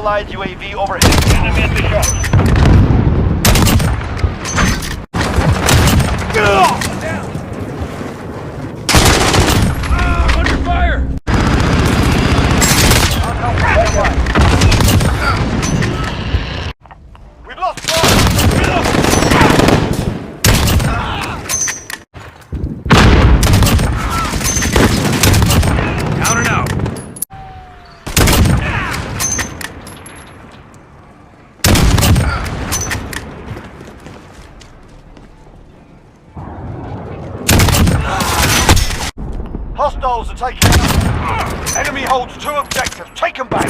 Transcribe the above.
Allied UAV overhead. Enemy at the shop. Under fire! We've lost fire! Down and out. Hostiles are taking. Enemy holds 2 objectives. Take them back.